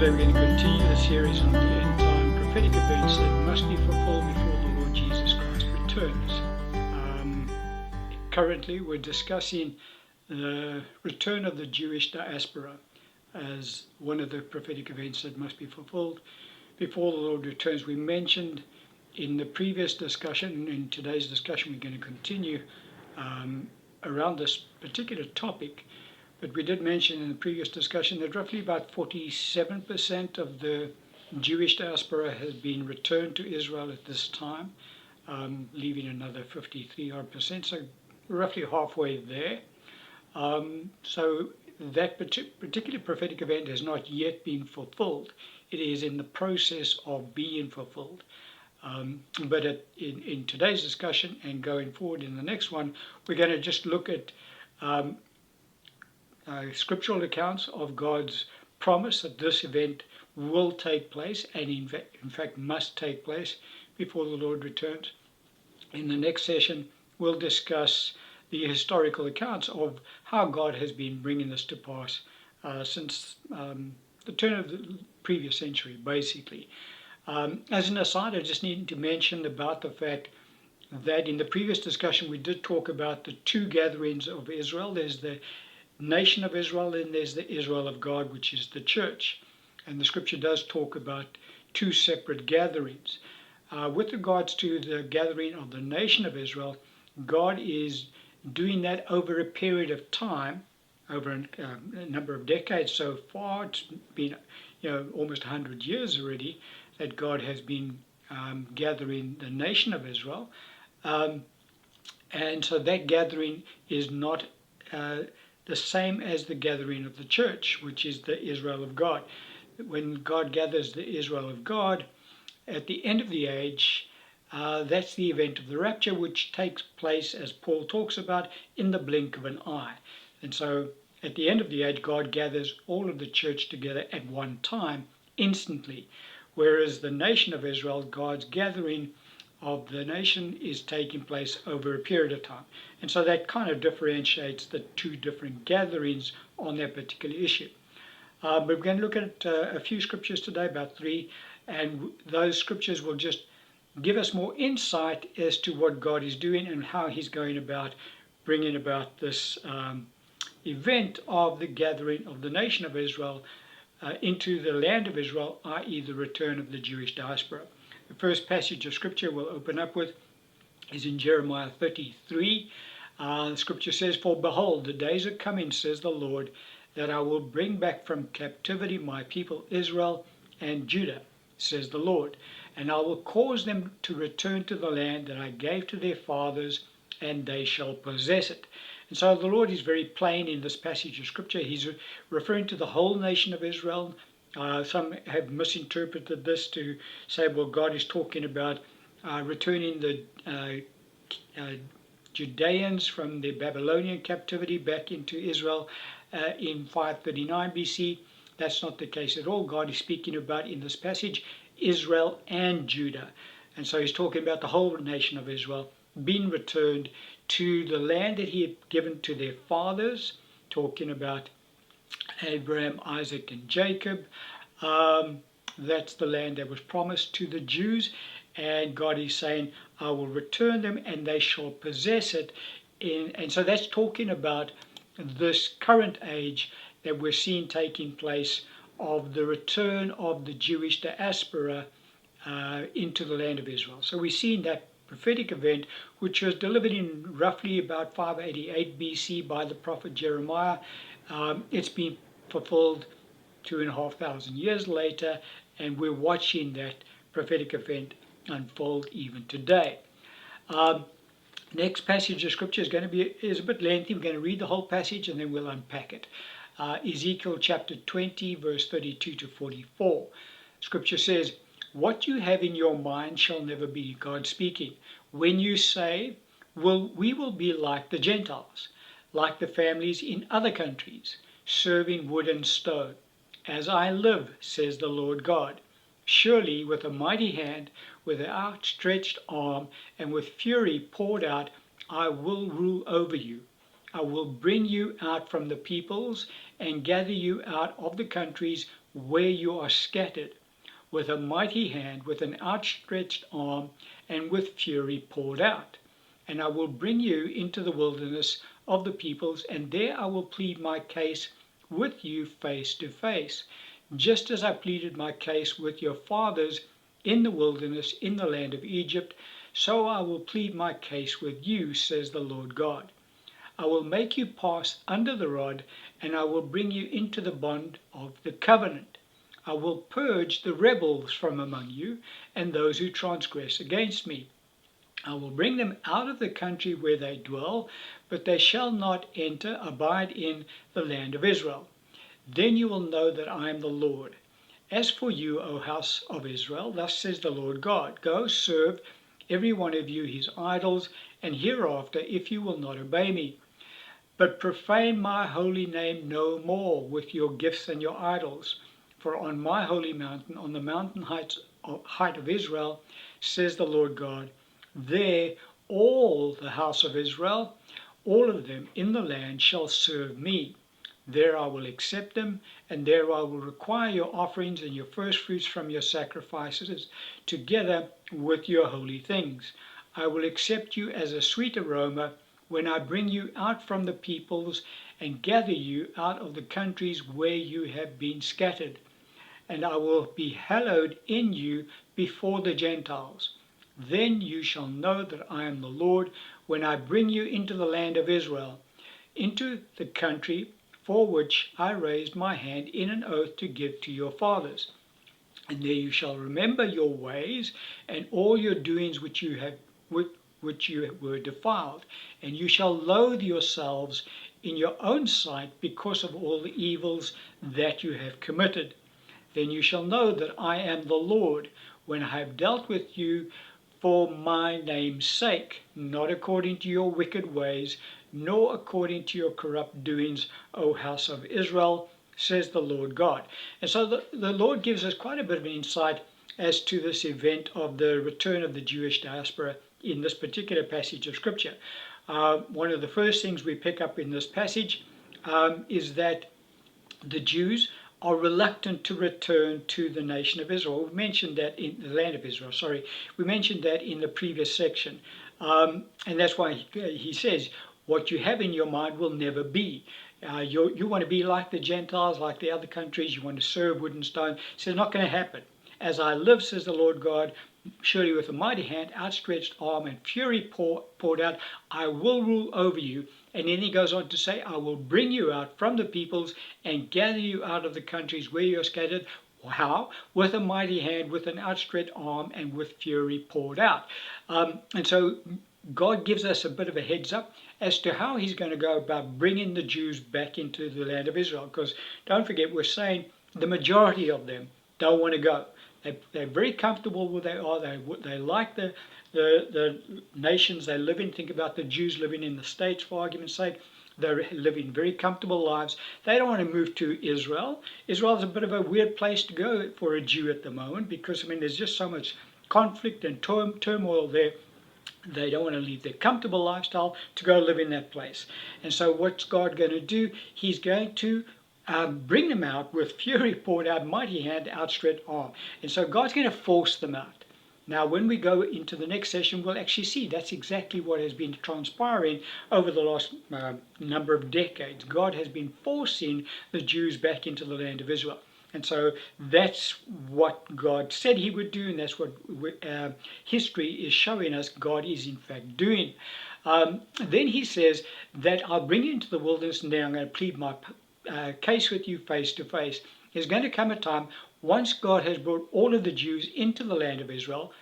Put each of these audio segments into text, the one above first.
Today we're going to continue the series on the end time prophetic events that must be fulfilled before the Lord Jesus Christ returns. Currently we're discussing the return of the Jewish diaspora as one of the prophetic events that must be fulfilled before the Lord returns. We mentioned in the previous discussion, and in today's discussion we're going to continue around this particular topic, but we did mention in the previous discussion that roughly about 47% of the Jewish diaspora has been returned to Israel at this time, leaving another 53%, so roughly halfway there. So that particular prophetic event has not yet been fulfilled. It is in the process of being fulfilled. But in today's discussion and going forward in the next one, we're going to just look at scriptural accounts of God's promise that this event will take place and in fact must take place before the Lord returns. In the next session we'll discuss the historical accounts of how God has been bringing this to pass since the turn of the previous century, basically. As an aside, I just need to mention about the fact that in the previous discussion we did talk about the two gatherings of Israel. There's the nation of Israel and there's the Israel of God, which is the church. And the scripture does talk about two separate gatherings. With regards to the gathering of the nation of Israel, God is doing that over a period of time, over a number of decades so far. It's been almost 100 years already that God has been gathering the nation of Israel. And so that gathering is not the same as the gathering of the church, which is the Israel of God. When God gathers the Israel of God at the end of the age, that's the event of the rapture, which takes place, as Paul talks about, in the blink of an eye. And so at the end of the age, God gathers all of the church together at one time, instantly. Whereas the nation of Israel, God's gathering of the nation is taking place over a period of time. And so that kind of differentiates the two different gatherings on that particular issue. But we're going to look at a few scriptures today, about 3, and those scriptures will just give us more insight as to what God is doing and how he's going about bringing about this event of the gathering of the nation of Israel into the land of Israel, i.e. the return of the Jewish diaspora. The first passage of scripture we'll open up with is in Jeremiah 33. The scripture says, "For behold, the days are coming, says the Lord, that I will bring back from captivity my people Israel and Judah, says the Lord, and I will cause them to return to the land that I gave to their fathers, and they shall possess it." And so the Lord is very plain in this passage of scripture. He's referring to the whole nation of Israel. Some have misinterpreted this to say, well, God is talking about returning the Judeans from their Babylonian captivity back into Israel in 539 BC. That's not the case at all. God is speaking about, in this passage, Israel and Judah. And so he's talking about the whole nation of Israel being returned to the land that he had given to their fathers, talking about Abraham, Isaac, and Jacob. That's the land that was promised to the Jews, and God is saying, I will return them and they shall possess it. And so that's talking about this current age that we're seeing taking place of the return of the Jewish diaspora into the land of Israel. So we're seeing that prophetic event, which was delivered in roughly about 588 BC by the prophet Jeremiah. It's been fulfilled 2,500 years later, and we're watching that prophetic event unfold even today. Next passage of scripture is a bit lengthy. We're going to read the whole passage and then we'll unpack it. Ezekiel chapter 20, verse 32 to 44. Scripture says, "What you have in your mind shall never be," God speaking, "when you say, we will be like the Gentiles, like the families in other countries, serving wood and stone. As I live, says the Lord God, surely with a mighty hand, with an outstretched arm, and with fury poured out, I will rule over you. I will bring you out from the peoples and gather you out of the countries where you are scattered, with a mighty hand, with an outstretched arm, and with fury poured out. And I will bring you into the wilderness of the peoples, and there I will plead my case with you face to face, just as I pleaded my case with your fathers in the wilderness in the land of Egypt, so I will plead my case with you, says the Lord God. I will make you pass under the rod, and I will bring you into the bond of the covenant. I will purge the rebels from among you, and those who transgress against me. I will bring them out of the country where they dwell, but they shall not abide in the land of Israel. Then you will know that I am the Lord. As for you, O house of Israel, thus says the Lord God, go serve every one of you his idols, and hereafter, if you will not obey me. But profane my holy name no more with your gifts and your idols. For on my holy mountain, on the mountain height of Israel, says the Lord God, there all the house of Israel, all of them in the land, shall serve me. There I will accept them, and there I will require your offerings and your firstfruits from your sacrifices, together with your holy things. I will accept you as a sweet aroma when I bring you out from the peoples and gather you out of the countries where you have been scattered. And I will be hallowed in you before the Gentiles. Then you shall know that I am the Lord when I bring you into the land of Israel, into the country for which I raised my hand in an oath to give to your fathers. And there you shall remember your ways and all your doings which you were defiled, and you shall loathe yourselves in your own sight because of all the evils that you have committed. Then you shall know that I am the Lord, when I have dealt with you for my name's sake, not according to your wicked ways, nor according to your corrupt doings, O house of Israel, says the Lord God. And so the Lord gives us quite a bit of an insight as to this event of the return of the Jewish diaspora in this particular passage of Scripture. One of the first things we pick up in this passage is that the Jews are reluctant to return to the nation of Israel. We mentioned that in the land of Israel, sorry. We mentioned that in the previous section. And that's why he says, what you have in your mind will never be. You want to be like the Gentiles, like the other countries. You want to serve wood and stone. He says, it's not going to happen. As I live, says the Lord God, surely with a mighty hand, outstretched arm, and fury poured out, I will rule over you. And then he goes on to say, I will bring you out from the peoples and gather you out of the countries where you are scattered. How? With a mighty hand, with an outstretched arm, and with fury poured out. And so God gives us a bit of a heads up as to how he's going to go about bringing the Jews back into the land of Israel. Because don't forget, we're saying the majority of them don't want to go. They're very comfortable where they are. They like the nations they live in. Think about the Jews living in the States, for argument's sake. They're living very comfortable lives. They don't want to move to Israel. Israel is a bit of a weird place to go for a Jew at the moment because, there's just so much conflict and turmoil there. They don't want to leave their comfortable lifestyle to go live in that place. And so what's God going to do? He's going to bring them out with fury poured out, mighty hand, outstretched arm. And so God's going to force them out. Now, when we go into the next session, we'll actually see that's exactly what has been transpiring over the last number of decades. God has been forcing the Jews back into the land of Israel. And so that's what God said he would do, and that's what history is showing us God is in fact doing. Then he says that I'll bring you into the wilderness, and then I'm going to plead my case with you face to face. There's going to come a time, once God has brought all of the Jews into the land of Israel,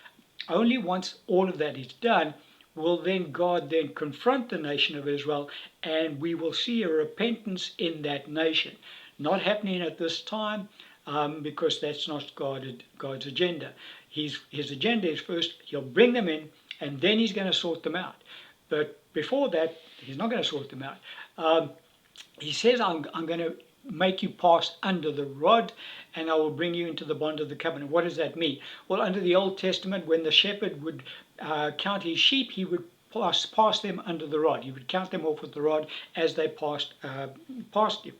only once all of that is done, will then God then confront the nation of Israel, and we will see a repentance in that nation. Not happening at this time, because that's not God's agenda. His agenda is first he'll bring them in, and then he's going to sort them out. But before that, he's not going to sort them out. He says, I'm going to make you pass under the rod, and I will bring you into the bond of the covenant. What does that mean? Well, under the Old Testament, when the shepherd would count his sheep, he would pass them under the rod. He would count them off with the rod as they passed him.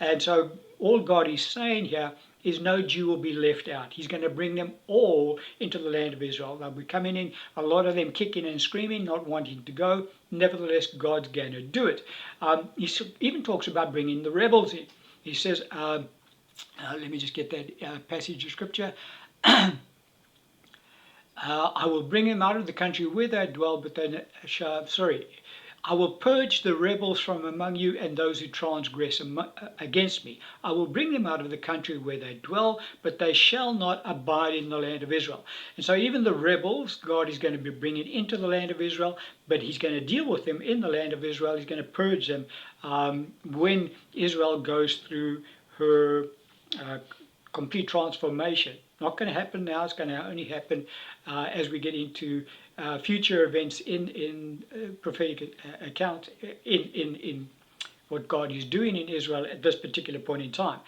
And so all God is saying here is no Jew will be left out. He's going to bring them all into the land of Israel. They'll be coming in, a lot of them kicking and screaming, not wanting to go. Nevertheless, God's going to do it. He even talks about bringing the rebels in. He says, let me just get that passage of scripture. I will bring them out of the country where they dwell, but they shall, I will purge the rebels from among you and those who transgress against me. I will bring them out of the country where they dwell, but they shall not abide in the land of Israel. And so even the rebels, God is going to be bringing into the land of Israel, but he's going to deal with them in the land of Israel. He's going to purge them when Israel goes through her complete transformation. Not going to happen now. It's going to only happen as we get into future events in prophetic accounts in what God is doing in Israel at this particular point in time.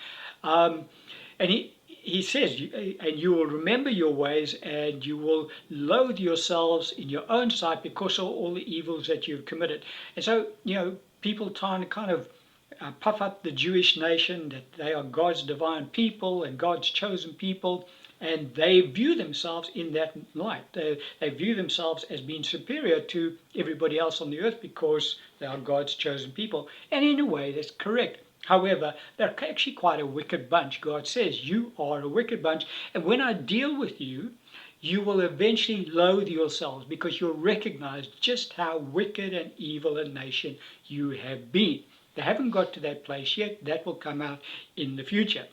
And he says, and you will remember your ways, and you will loathe yourselves in your own sight because of all the evils that you've committed. And so, people trying to kind of puff up the Jewish nation, that they are God's divine people and God's chosen people, and they view themselves in that light. They view themselves as being superior to everybody else on the earth because they are God's chosen people. And in a way, that's correct. However, they're actually quite a wicked bunch. God says, you are a wicked bunch, and when I deal with you, you will eventually loathe yourselves because you'll recognize just how wicked and evil a nation you have been. They haven't got to that place yet. That will come out in the future.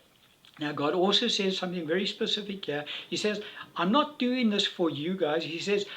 Now, God also says something very specific here. He says, I'm not doing this for you guys. He says,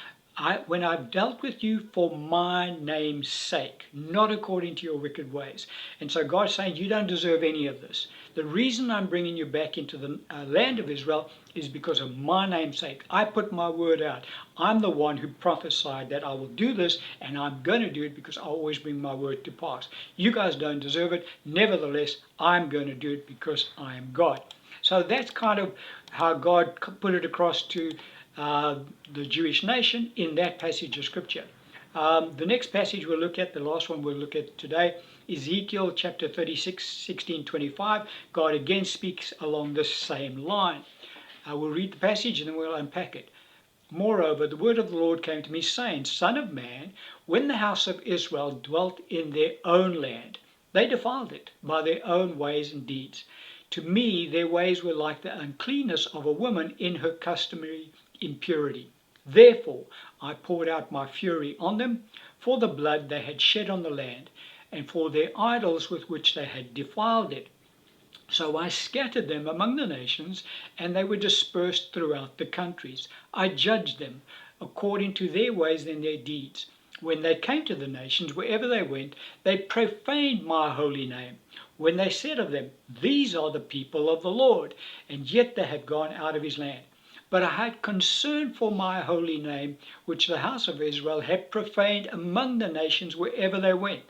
when I've dealt with you for my name's sake, not according to your wicked ways. And so God's saying, you don't deserve any of this. The reason I'm bringing you back into the land of Israel is because of my name's sake. I put my word out. I'm the one who prophesied that I will do this, and I'm going to do it because I always bring my word to pass. You guys don't deserve it. Nevertheless, I'm going to do it because I am God. So that's kind of how God put it across to the Jewish nation in that passage of scripture. The next passage we'll look at, the last one we'll look at today, Ezekiel chapter 36, 16, 25. God again speaks along this same line. We'll read the passage and then we'll unpack it. Moreover, the word of the Lord came to me, saying, Son of man, when the house of Israel dwelt in their own land, they defiled it by their own ways and deeds. To me, their ways were like the uncleanness of a woman in her customary impurity. Therefore, I poured out my fury on them for the blood they had shed on the land, and for their idols with which they had defiled it. So I scattered them among the nations, and they were dispersed throughout the countries. I judged them according to their ways and their deeds. When they came to the nations, wherever they went, they profaned my holy name. When they said of them, These are the people of the Lord, and yet they had gone out of his land. But I had concern for my holy name, which the house of Israel had profaned among the nations wherever they went.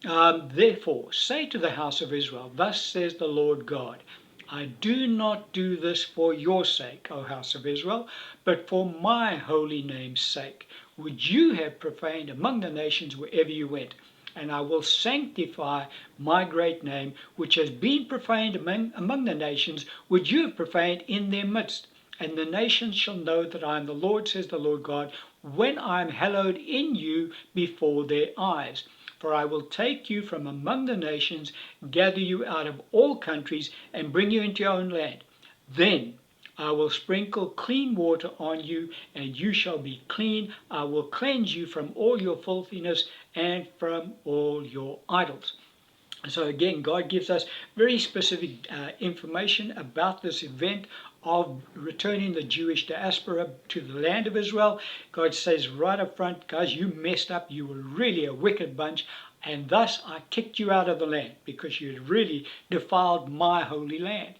Therefore, say to the house of Israel, Thus says the Lord God, I do not do this for your sake, O house of Israel, but for my holy name's sake, which you have profaned among the nations wherever you went. And I will sanctify my great name, which has been profaned among the nations, which you have profaned in their midst. And the nations shall know that I am the Lord, says the Lord God, when I am hallowed in you before their eyes. For I will take you from among the nations, gather you out of all countries, and bring you into your own land. Then I will sprinkle clean water on you, and you shall be clean. I will cleanse you from all your filthiness and from all your idols. So again, God gives us very specific information about this event of returning the Jewish diaspora to the land of Israel. God says right up front, guys, you messed up. You were really a wicked bunch. And thus I kicked you out of the land because you had really defiled my holy land.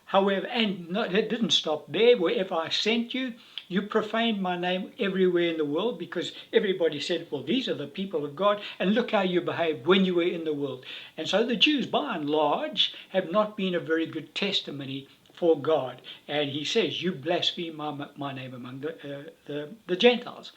However, it didn't stop there. Wherever I sent you, you profaned my name everywhere in the world because everybody said, well, these are the people of God, and look how you behaved when you were in the world. And so the Jews, by and large, have not been a very good testimony for God. And he says, you blaspheme my name among the Gentiles.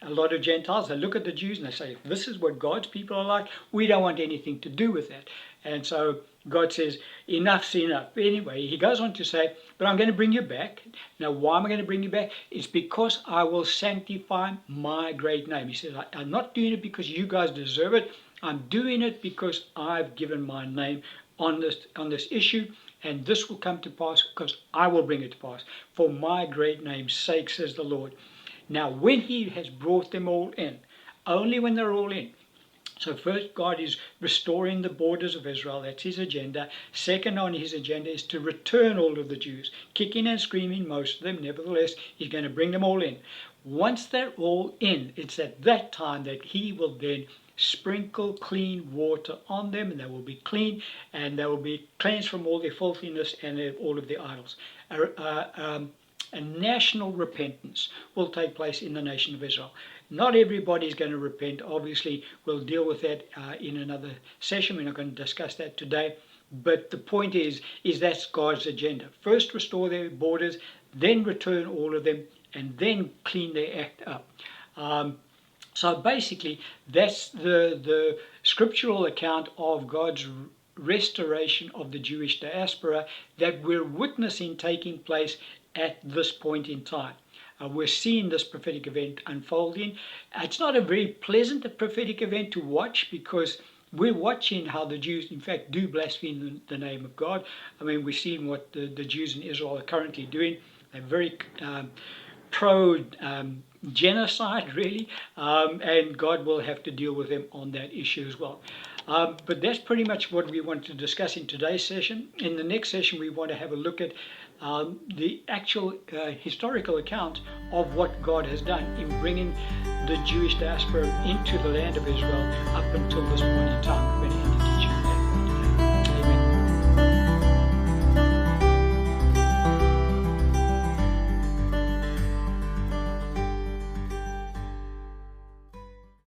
A lot of Gentiles, they look at the Jews and they say, if this is what God's people are like, we don't want anything to do with that. And so God says, enough's enough. Anyway, he goes on to say, but I'm going to bring you back. Now, why am I going to bring you back? It's because I will sanctify my great name. He says, I'm not doing it because you guys deserve it. I'm doing it because I've given my name on this issue, and this will come to pass because I will bring it to pass for my great name's sake, says the Lord. Now, when he has brought them all in, only when they're all in. So first, God is restoring the borders of Israel. That's his agenda. Second on his agenda is to return all of the Jews, kicking and screaming, most of them. Nevertheless, he's going to bring them all in. Once they're all in, it's at that time that he will then sprinkle clean water on them, and they will be clean, and they will be cleansed from all their filthiness and all of their idols. A national repentance will take place in the nation of Israel. Not everybody is going to repent. Obviously, we'll deal with that in another session. We're not going to discuss that today. But the point is that's God's agenda. First, restore their borders, then return all of them, and then clean their act up. So basically, that's the scriptural account of God's restoration of the Jewish diaspora that we're witnessing taking place at this point in time. We're seeing this prophetic event unfolding. It's not a very pleasant prophetic event to watch because we're watching how the Jews, in fact, do blaspheme the name of God. I mean, we're seeing what the Jews in Israel are currently doing. They're very pro-genocide, really, and God will have to deal with them on that issue as well. But that's pretty much what we want to discuss in today's session. In the next session, we want to have a look at the actual historical account of what God has done in bringing the Jewish diaspora into the land of Israel up until this point.